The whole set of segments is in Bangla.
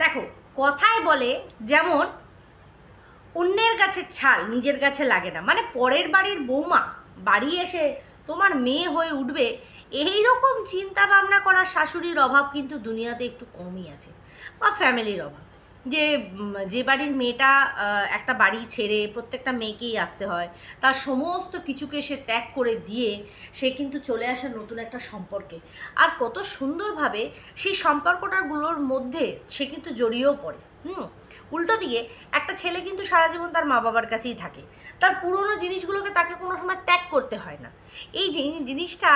দেখো, কথায় বলে যেমন অন্যের গাছের ছাল নিজের গাছে লাগে না, মানে পরের বাড়ির বৌমা বাড়ি এসে তোমার মেয়ে হয়ে উঠবে, এই রকম চিন্তা ভাবনা করা শাশুড়ির অভাব কিন্তু দুনিয়াতে একটু কমই আছে, বা ফ্যামিলির অভাব। যে বাড়ির মেয়েটা একটা বাড়ি ছেড়ে প্রত্যেকটা মেয়েকেই আসতে হয়, তার সমস্ত কিছুকে সে ত্যাগ করে দিয়ে সে কিন্তু চলে আসে নতুন একটা সম্পর্কে, আর কত সুন্দরভাবে সেই সম্পর্কটাগুলোর মধ্যে সে কিন্তু জড়িয়েও পড়ে। উল্টো দিকে একটা ছেলে কিন্তু সারা জীবন তার মা বাবার কাছেই থাকে, তার পুরনো জিনিসগুলোকে তাকে কোনো সময় ত্যাগ করতে হয় না। এই জিনিসটা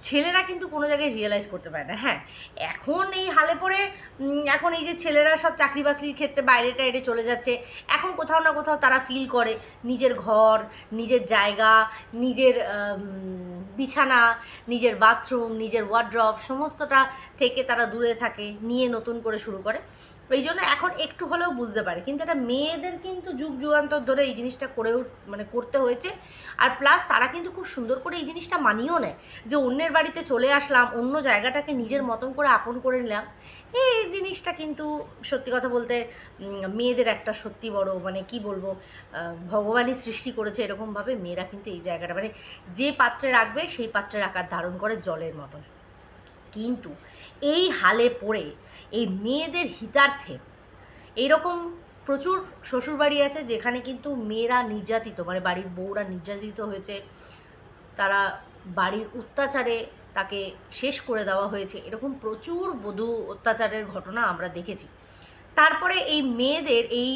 ছেলেরা কিন্তু কোনো জায়গায় রিয়েলাইজ করতে পারে না। হ্যাঁ, এখন এই হালে পড়ে এখন এই যে ছেলেরা সব চাকরি বাকরির ক্ষেত্রে বাইরে টাইরে চলে যাচ্ছে, এখন কোথাও না কোথাও তারা ফিল করে নিজের ঘর, নিজের জায়গা, নিজের বিছানা, নিজের বাথরুম, নিজের ওয়ার্ড্রব সমস্তটা থেকে তারা দূরে থাকে, নিয়ে নতুন করে শুরু করে। এই জন্য এখন একটু হলেও বুঝতে পারে, কিন্তু এটা মেয়েদের কিন্তু যুগ যুগান্তর ধরে এই জিনিসটা করেও মানে করতে হয়েছে। আর প্লাস তারা কিন্তু খুব সুন্দর করে এই জিনিসটা মানিয়েও নেয় যে অন্যের বাড়িতে চলে আসলাম, অন্য জায়গাটাকে নিজের মতন করে আপন করে নিলাম। এই জিনিসটা কিন্তু সত্যি কথা বলতে মেয়েদের একটা সত্যি বড় মানে কি বলবো, ভগবানই সৃষ্টি করেছে এরকমভাবে, মেয়েরা কিন্তু এই জায়গাটা মানে যে পাত্রে রাখবে সেই পাত্রের আকার ধারণ করে জলের মতন। কিন্তু এই হালে পড়ে এই মেয়েদের হিতার্থে এইরকম প্রচুর শ্বশুরবাড়ি আছে যেখানে কিন্তু মেয়েরা নির্যাতিত, মানে বাড়ির বউরা নির্যাতিত হয়েছে, তারা বাড়ির অত্যাচারে তাকে শেষ করে দেওয়া হয়েছে, এরকম প্রচুর বধূ অত্যাচারের ঘটনা আমরা দেখেছি। তারপরে এই মেয়েদের এই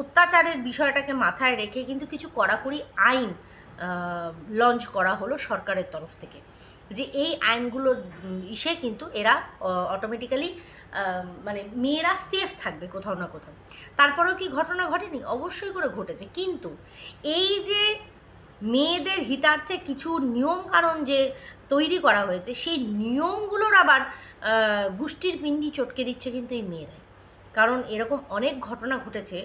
অত্যাচারের বিষয়টাকে মাথায় রেখে কিন্তু কিছু কড়াকড়ি আইন লঞ্চ করা হলো সরকারের তরফ থেকে, যে এই আইনগুলো ইসে কিন্তু এরা অটোমেটিক্যালি মানে মেয়েরা সেফ থাকবে কোথাও না কোথাও। তারপরেও কি ঘটনা ঘটেনি? অবশ্যই করে ঘটেছে, কিন্তু এই যে মেয়েদের হিতার্থে কিছু নিয়মকানুন যে তৈরি করা হয়েছে, সেই নিয়মগুলোর আবার গোষ্ঠীর পিণ্ডি চটকে দিচ্ছে কিন্তু এই মেয়েরাই। কারণ এরকম অনেক ঘটনা ঘটেছে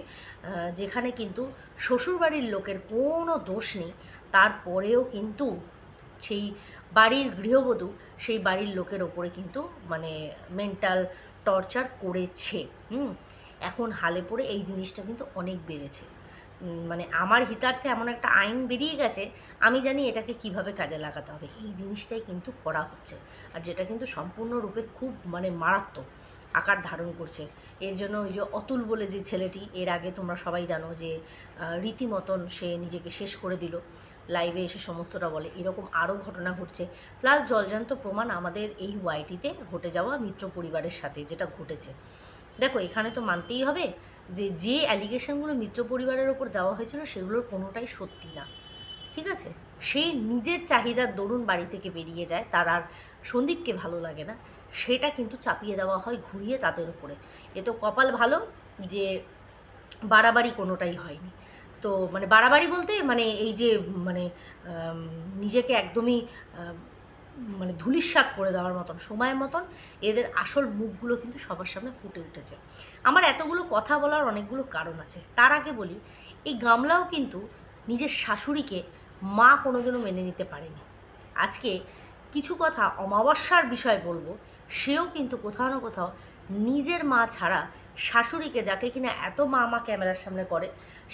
যেখানে কিন্তু শ্বশুরবাড়ির লোকের কোনো দোষ নেই, তারপরেও কিন্তু সেই বাড়ির গৃহবধূ সেই বাড়ির লোকের ওপরে কিন্তু মানে মেন্টাল টর্চার করেছে। এখন হালে পড়ে এই জিনিসটা কিন্তু অনেক বেড়েছে। মানে আমার হিতার্থে এমন একটা আইন বেরিয়ে গেছে, আমি জানি এটাকে কিভাবে কাজে লাগাতে হবে, এই জিনিসটাই কিন্তু করা হচ্ছে, আর যেটা কিন্তু সম্পূর্ণরূপে খুব মানে মারাত্মক আকার ধারণ করছে। এর জন্য ওই যে অতুল বলে যে ছেলেটি, এর আগে তোমরা সবাই জানো যে রীতিমতন সে নিজেকে শেষ করে দিল, লাইভে এসে সমস্তটা বলে, এরকম আরও ঘটনা ঘটছে। প্লাস জলজান্ত প্রমাণ আমাদের এই ওয়াইটিতে ঘটে যাওয়া মিত্র পরিবারের সাথে যেটা ঘটেছে। দেখো, এখানে তো মানতেই হবে যে অ্যালিগেশনগুলো মিত্র পরিবারের ওপর দেওয়া হয়েছিল সেগুলোর কোনোটাই সত্যি না, ঠিক আছে? সেই নিজের চাহিদার দরুন বাড়ি থেকে বেরিয়ে যায়, তার আর সন্দীপকে ভালো লাগে না, সেটা কিন্তু চাপিয়ে দেওয়া হয় ঘুরিয়ে তাদের উপরে। এ তো কপাল ভালো যে বাড়াবাড়ি কোনোটাই হয়নি। তো মানে বাড়াবাড়ি বলতে মানে এই যে মানে নিজেকে একদমই মানে ধূলিসাৎ করে দেওয়ার মতন সময়ের মতন এদের আসল মুখগুলো কিন্তু সবার সামনে ফুটে উঠেছে। আমার এতগুলো কথা বলার অনেকগুলো কারণ আছে। তার আগে বলি, এই গামলাও কিন্তু নিজের শাশুড়িকে মা কোনোদিনও মেনে নিতে পারেনি। আজকে কিছু কথা অমাবস্যার বিষয় বলবো, সেও কিন্তু কোথাও না কোথাও নিজের মা ছাড়া শাশুড়িকে, যাকে কিনা এত মা মা ক্যামেরার সামনে করে,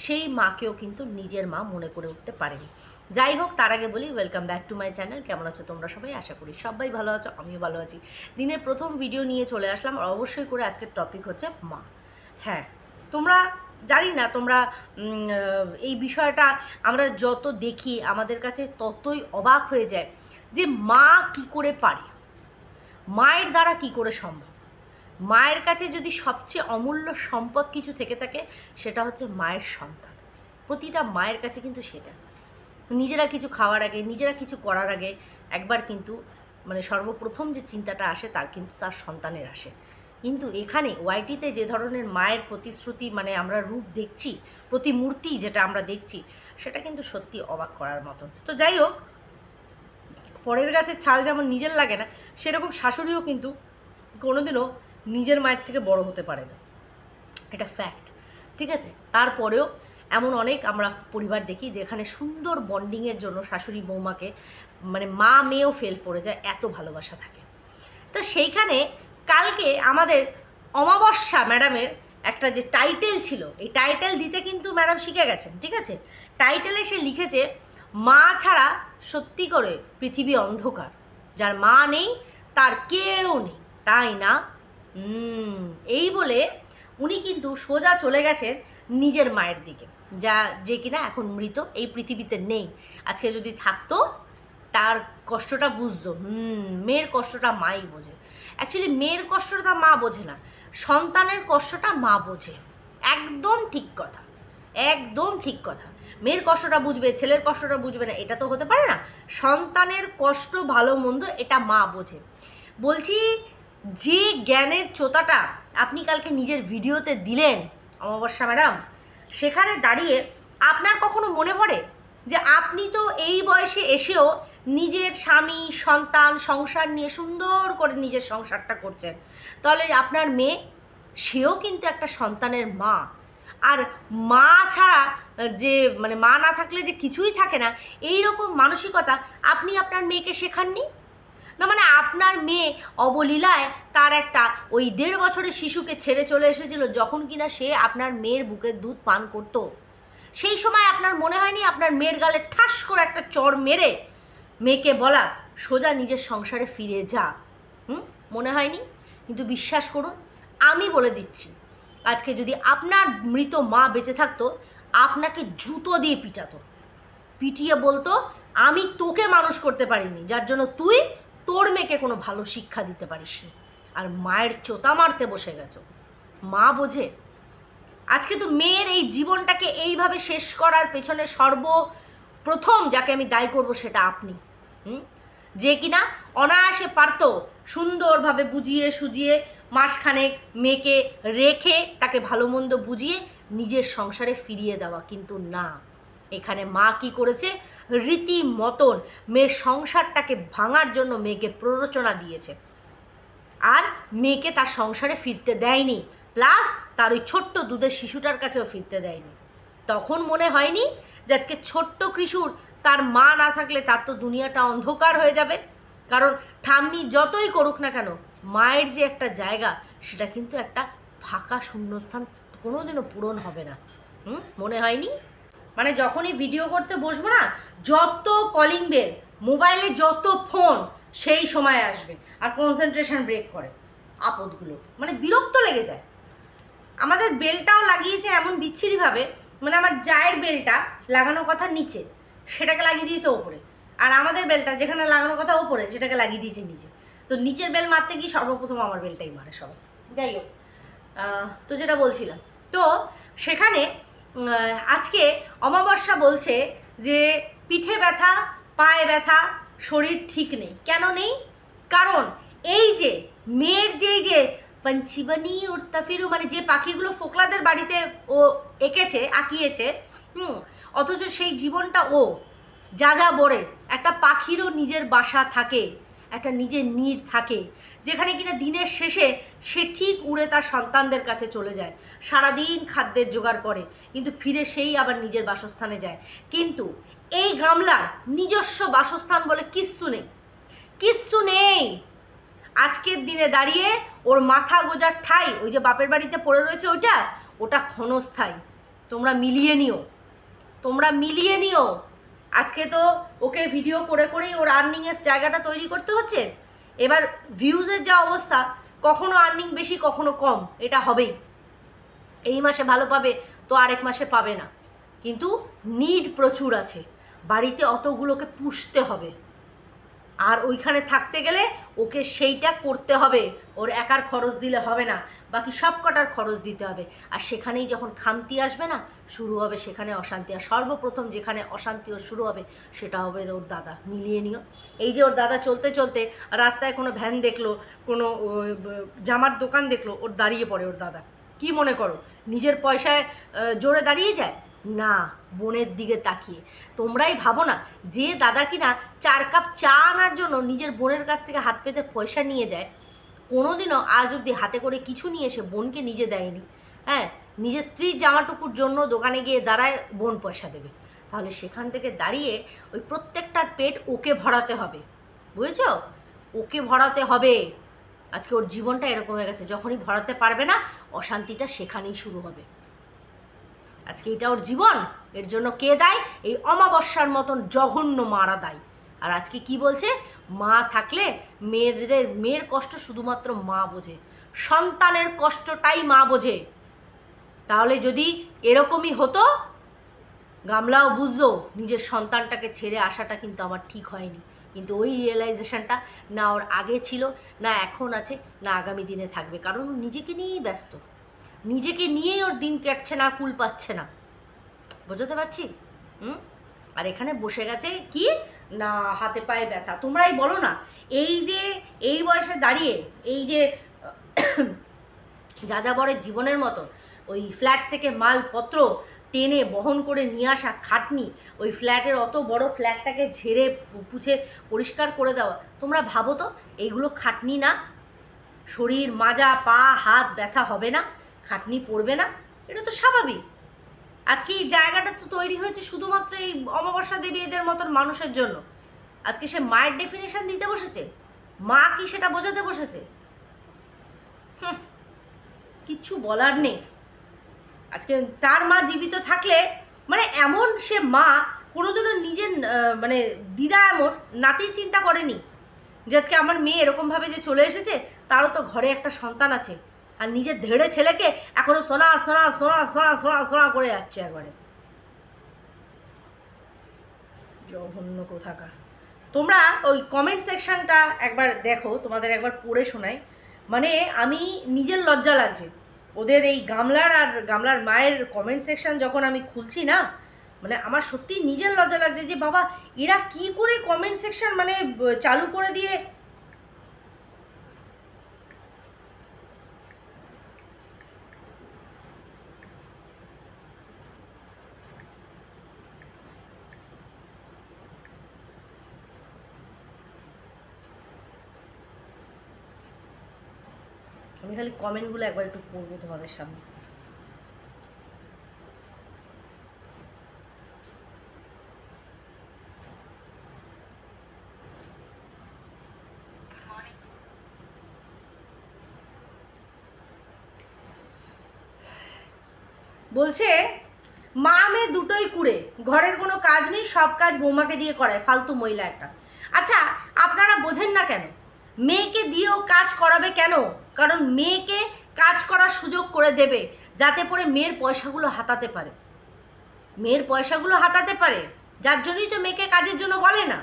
সেই মাকেও কিন্তু নিজের মা মনে করে উঠতে পারেনি। যাই হোক, তার আগে বলি welcome back to my channel. কেমন আছো তোমরা সবাই? আশা করি সবাই ভালো আছো, আমিও ভালো আছি। দিনের প্রথম ভিডিও নিয়ে চলে আসলাম, আর অবশ্যই করে আজকের টপিক হচ্ছে মা। হ্যাঁ, তোমরা জানি না তোমরা এই বিষয়টা আমরা যত দেখি আমাদের কাছে ততই অবাক হয়ে যায় যে মা কি করে পারে, মায়ের দ্বারা কি করে সম্ভব। মায়ের কাছে যদি সবচেয়ে অমূল্য সম্পদ কিছু থেকে থাকে, সেটা হচ্ছে মায়ের সন্তান। প্রতিটা মায়ের কাছে কিন্তু সেটা। নিজেরা কিছু খাওয়ার আগে, নিজেরা কিছু করার আগে একবার কিন্তু মানে সর্বপ্রথম যে চিন্তাটা আসে তার কিন্তু তার সন্তানের আসে। কিন্তু এখানে ওয়াইটিতে যে ধরনের মায়ের প্রতিশ্রুতি মানে আমরা রূপ দেখছি, প্রতিমূর্তি যেটা আমরা দেখছি, সেটা কিন্তু সত্যি অবাক করার মতন। তো যাই হোক, পরের গাছের ছাল যেমন নিজের লাগে না, সেরকম শাশুড়িও কিন্তু কোনোদিনও নিজের মায়ের থেকে বড় হতে পারে না, এটা ফ্যাক্ট, ঠিক আছে? তারপরেও এমন অনেক আমরা পরিবার দেখি যেখানে সুন্দর বন্ডিংয়ের জন্য শাশুড়ি বৌমাকে মানে মা মেয়েও ফেল পড়ে যায়, এত ভালোবাসা থাকে। তো সেইখানে কালকে আমাদের অমাবস্যা ম্যাডামের একটা যে টাইটেল ছিল, এই টাইটেল দিতে কিন্তু ম্যাডাম শিখে গেছেন, ঠিক আছে? টাইটেলে সে লিখেছে মা ছাড়া সত্যি করে পৃথিবী অন্ধকার, যার মা নেই তার কেউ নেই, তাই না? এই বলে উনি কিন্তু সোজা চলে গেছেন নিজের মায়ের দিকে, যে কিনা এখন মৃত, এই পৃথিবীতে নেই। আজকে যদি থাকতো তার কষ্টটা বুঝতো। মেয়ের কষ্টটা মাই বোঝে। অ্যাকচুয়ালি মেয়ের কষ্টটা মা বোঝে না, সন্তানের কষ্টটা মা বোঝে। একদম ঠিক কথা, একদম ঠিক কথা। মেয়ের কষ্টটা বুঝবে, ছেলের কষ্টটা বুঝবে না, এটা তো হতে পারে না। সন্তানের কষ্ট ভালো মন্দ এটা মা বোঝে। বলছি, যে জ্ঞানের চোতাটা আপনি কালকে নিজের ভিডিওতে দিলেন অমাবস্যা ম্যাডাম, সেখানে দাঁড়িয়ে আপনার কখনো মনে পড়ে যে আপনি তো এই বয়সে এসেও নিজের স্বামী, সন্তান, সংসার নিয়ে সুন্দর করে নিজের সংসারটা করছেন? তাহলে আপনার মেয়ে, সেও কিন্তু একটা সন্তানের মা। আর মা ছাড়া যে মানে মা না থাকলে যে কিছুই থাকে না, এই রকম মানসিকতা আপনি আপনার মেয়েকে শেখাননি না? মানে আপনার মেয়ে অবলীলায় তার একটা ওই 1.5 বছরের শিশুকে ছেড়ে চলে এসেছিল, যখন কিনা সে আপনার মেয়ের বুকের দুধ পান করতো। সেই সময় আপনার মনে হয়নি আপনার মেয়ের গালে ঠাস করে একটা চড় মেরে মেয়েকে বলা সোজা নিজের সংসারে ফিরে যা? মনে হয়নি? কিন্তু বিশ্বাস করুন, আমি বলে দিচ্ছি, আজকে যদি আপনার মৃত মা বেঁচে থাকতো, আপনাকে জুতো দিয়ে পিটাতো, পিটিয়ে বলতো আমি তোকে মানুষ করতে পারিনি, যার জন্য তুই তোর মেয়েকে কোনো ভালো শিক্ষা দিতে পারিস নি, আর মায়ের চোতা মারতে বসে গেছো। মা বোঝে? আজকে তো মেয়ের এই জীবনটাকে এইভাবে শেষ করার পেছনে সর্বপ্রথম যাকে আমি দায়ী করব সেটা আপনি। যে কিনা অনায়াসে পারতো সুন্দরভাবে বুঝিয়ে সুজিয়ে মাসখানেক মেয়েকে রেখে তাকে ভালো মন্দ বুঝিয়ে নিজের সংসারে ফিরিয়ে দেওয়া, কিন্তু না, এখানে মা কি করেছে? রীতিমতন মেয়ের সংসারটাকে ভাঙার জন্য মেয়েকে প্ররোচনা দিয়েছে, আর মেয়েকে তার সংসারে ফিরতে দেয়নি, প্লাস তার ওই ছোট্ট দুধের শিশুটার কাছেও ফিরতে দেয়নি। তখন মনে হয়নি যে আজকে ছোট্ট কিশোর তার মা না থাকলে তার তো দুনিয়াটা অন্ধকার হয়ে যাবে? কারণ ঠাম্মি যতই করুক না কেন, মায়ের যে একটা জায়গা, সেটা কিন্তু একটা ফাঁকা শূন্যস্থান কোনোদিনও পূরণ হবে না। মনে হয়নি? মানে যখনই ভিডিও করতে বসবো না, যত কলিং বেল, মোবাইলে যত ফোন, সেই সময় আসবে আর কনসেন্ট্রেশন ব্রেক করে আপদগুলো, মানে বিরক্ত লেগে যায়। আমাদের বেলটাও লাগিয়েছে এমন বিচ্ছিরিভাবে, মানে আমার জায়ের বেলটা লাগানোর কথা নিচে, সেটাকে লাগিয়ে দিয়েছে ওপরে, আর আমাদের বেলটা যেখানে লাগানোর কথা ওপরে, সেটাকে লাগিয়ে দিয়েছে নিচে। তো নিচের বেল মারতে গিয়ে সর্বপ্রথম আমার বেলটাই মারে সবাই। যাই হোক, তো যেটা বলছিলাম, তো সেখানে আজকে অমাবস্যা বলছে যে পিঠে ব্যথা, পায়ে ব্যথা, শরীর ঠিক নেই। কেন নেই? কারণ এই যে মেয়ের যে পঞ্চিবানি উড়তা ফিরু, মানে যে পাখিগুলো ফোকলাদের বাড়িতে ও এঁকেছে, আঁকিয়েছে, অথচ সেই জীবনটা ও যা বরের, একটা পাখিরও নিজের বাসা থাকে, একটা নিজের নীড় থাকে, যেখানে কিনা দিনের শেষে সে ঠিক উড়ে তার সন্তানদের কাছে চলে যায়, সারাদিন খাদ্যের জোগাড় করে, কিন্তু ফিরে সেই আবার নিজের বাসস্থানে যায়। কিন্তু এই গামলার নিজস্ব বাসস্থান বলে কিচ্ছু নেই, কিচ্ছু নেই। আজকের দিনে দাঁড়িয়ে ওর মাথা গোজার ঠাই ওই যে বাপের বাড়িতে পড়ে রয়েছে, ওটা ক্ষণস্থায়ী। তোমরা মিলিয়ে নিও, তোমরা মিলিয়ে নিও। আজকে তো ওকে ভিডিও করে করেই ওর আর্নিংয়ের জায়গাটা তৈরি করতে হচ্ছে। এবার ভিউজের যা অবস্থা, কখনো আর্নিং বেশি কখনো কম, এটা হবেই। এই মাসে ভালো পাবে তো আরেক মাসে পাবে না, কিন্তু নিড প্রচুর আছে, বাড়িতে অতগুলোকে পুষতে হবে, আর ওইখানে থাকতে গেলে ওকে সেইটা করতে হবে। ওর একার খরচ দিলে হবে না, বাকি সব কটার খরচ দিতে হবে। আর সেখানেই যখন খামতি আসবে না, শুরু হবে সেখানে অশান্তি। আর সর্বপ্রথম যেখানে অশান্তি ওর শুরু হবে, সেটা হবে ওর দাদা। মিলিয়ে নিও। এই যে ওর দাদা চলতে চলতে রাস্তায় কোনো ভ্যান দেখলো, কোনো জামার দোকান দেখলো, ওর দাঁড়িয়ে পড়ে ওর দাদা। কি মনে করো নিজের পয়সায় জোরে দাঁড়িয়ে যায়? না, বোনের দিকে তাকিয়ে। তোমরাই ভাবো না, যে দাদা কিনা 4 কাপ চা আনার জন্য নিজের বোনের কাছ থেকে হাত পেতে পয়সা নিয়ে যায়, কোনোদিনও আজ অবধি হাতে করে কিছু নিয়ে এসে বোনকে নিজে দেয়নি। হ্যাঁ, নিজের স্ত্রীর জামাটুকুর জন্য দোকানে গিয়ে দাঁড়ায়, বোন পয়সা দেবে। তাহলে সেখান থেকে দাঁড়িয়ে ওই প্রত্যেকটার পেট ওকে ভরাতে হবে, বুঝেছো? ওকে ভরাতে হবে। আজকে ওর জীবনটা এরকম হয়ে গেছে, যখনই ভরাতে পারবে না অশান্তিটা সেখানেই শুরু হবে। আজকে এটা ওর জীবন, এর জন্য কে দায়ী? এই অমাবস্যার মতন জঘন্য মারা দায়ী। আর আজকে কি বলছে, মা থাকলে মেয়ের কষ্ট শুধুমাত্র মা বোঝে, সন্তানের কষ্টটাই মা বোঝে। তাহলে যদি এরকমই হতো, গামলাও বুঝতো নিজের সন্তানটাকে ছেড়ে আসাটা কিন্তু আমার ঠিক হয়নি। কিন্তু ওই রিয়েলাইজেশনটা না ওর আগে ছিল, না এখন আছে, না আগামী দিনে থাকবে, কারণ ও নিজেকে নিয়েই ব্যস্ত, নিজেকে নিয়েই ওর দিন কাটছে না, কুল পাচ্ছে না। বোঝাতে পারছি? আর এখানে বসে গেছে কি না, হাতে পায়ে ব্যথা। তোমরাই বলো না, এই যে এই বয়সে দাঁড়িয়ে এই যে যাযাবরের জীবনের মতো ওই ফ্ল্যাট থেকে মালপত্র টেনে বহন করে নিয়ে আসা খাটনি, ওই ফ্ল্যাটের অত বড় ফ্ল্যাটটাকে ঝেড়ে পুছে পরিষ্কার করে দেওয়া, তোমরা ভাবো তো এইগুলো খাটনি না? শরীর মাজা, পা হাত ব্যথা হবে না? খাটনি পড়বে না? এটা তো স্বাভাবিক। আজকে এই জায়গাটা তো তৈরি হয়েছে শুধুমাত্র এই অমাবস্যা দেবী এদের মতন মানুষের জন্য। আজকে সে মায়ের ডেফিনেশন দিতে বসেছে, মা কি সেটা বোঝাতে বসেছে। কিচ্ছু বলার নেই। আজকে তার মা জীবিত থাকলে মানে এমন সে মা কোনোদিনও নিজের মানে দিদা এমন নাতির চিন্তা করেনি যে আজকে আমার মেয়ে এরকমভাবে যে চলে এসেছে, তারও তো ঘরে একটা সন্তান আছে, আর নিজের ধেড়ে ছেলেকে এখনো সোনা সোনা সোনা সোনা সোনা সোনা করে যাচ্ছে একবারে। জঘন্য কোথাকার। তোমরা ওই কমেন্ট সেকশনটা একবার দেখো, তোমাদের একবার পড়ে শোনাই। মানে আমি নিজের লজ্জা লাগছে ওদের এই গামলার আর গামলার মায়ের কমেন্ট সেকশন যখন আমি খুলছি না, মানে আমার সত্যি নিজের লজ্জা লাগছে যে বাবা এরা কি করে কমেন্ট সেকশন মানে চালু করে দিয়ে। আমি খালি কমেন্টগুলো একবার একটু পড়বো তোমাদের সামনে। বলছে মা মেয়ে দুটোই কুড়ে, ঘরের কোনো কাজ নেই, সব কাজ বৌমাকে দিয়ে করায়, ফালতু মহিলা একটা। আচ্ছা আপনারা বোঝেন না কেন মেয়েকে দিয়েও কাজ করাবে কেন? কারণ মেয়েকে কাজ করার সুযোগ করে দেবে যাতে করে মেয়ের পয়সাগুলো হাতাতে পারে, মেয়ের পয়সাগুলো হাতাতে পারে, যার জন্যই তো মেয়েকে কাজের জন্য বলে না।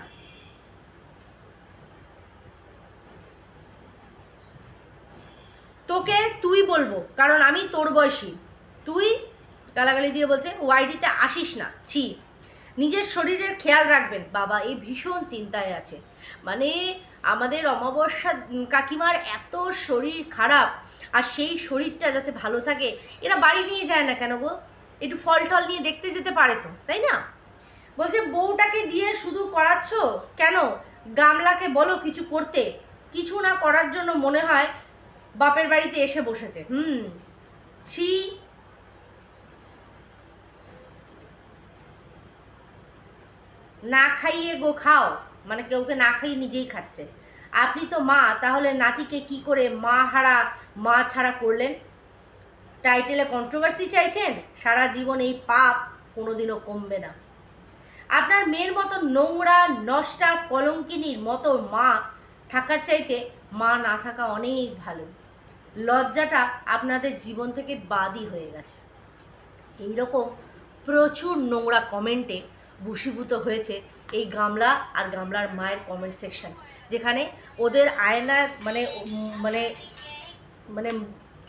তোকে তুই বলবো কারণ আমি তোর বয়সী, তুই গালাগালি দিয়ে বলছে ওয়াইডিতে আসিস না, ছি। নিজের শরীরের খেয়াল রাখবেন বাবা, এই ভীষণ চিন্তায় আছে। মানে আমাদের অমাবস্যা কাকিমার এত শরীর খারাপ, আর সেই শরীরটা যাতে ভালো থাকে এরা বাড়ি নিয়ে যায় না কেন গো? একটু ফল টল নিয়ে দেখতে যেতে পারে তো, তাই না? বলছে বউটাকে দিয়ে শুধু করাচ্ছ কেন? গামলাকে বলো কিছু করতে, কিছু না করার জন্য মনে হয় বাপের বাড়িতে এসে বসেছে। ছি। না খাইয়ে গো খাও, মানে কেউকে না খাইয়ে নিজেই খাচ্ছে। আপনি তো মা, তাহলে নাতিকে কি করে মা হারা মা ছাড়া করলেন? টাইটেলে কন্ট্রোভার্সি চাইছেন? সারা জীবন এই পাপ কোনোদিনও কমবে না। আপনার মেয়ের মতো নোংরা নষ্টা কলঙ্কিনীর মতো মা থাকার চাইতে মা না থাকা অনেক ভালো। লজ্জাটা আপনাদের জীবন থেকে বাদই হয়ে গেছে। এইরকম প্রচুর নোংরা কমেন্টে বশীভূত হয়েছে এই গামলা আর গামলার মায়ের কমেন্ট সেকশন, যেখানে ওদের আয়না মানে মানে মানে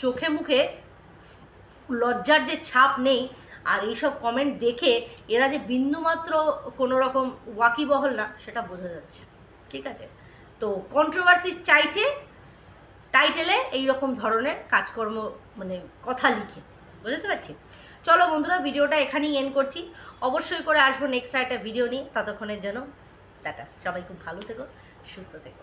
চোখে মুখে লজ্জার যে ছাপ নেই। আর এইসব কমেন্ট দেখে এরা যে বিন্দুমাত্র কোনো রকম ওয়াকিবহল না সেটা বোঝা যাচ্ছে, ঠিক আছে? তো কন্ট্রোভার্সি চাইছে টাইটেলে এই রকম ধরনের কাজকর্ম মানে কথা লিখে, বুঝতে পারছি। চলো বন্ধুরা, ভিডিওটা এখানেই এন্ড করছি। অবশ্যই করে আসবো নেক্সট একটা ভিডিও নিয়ে, ততক্ষণের জন্য টাটা। সবাই খুব ভালো থেকো, সুস্থ থেকো।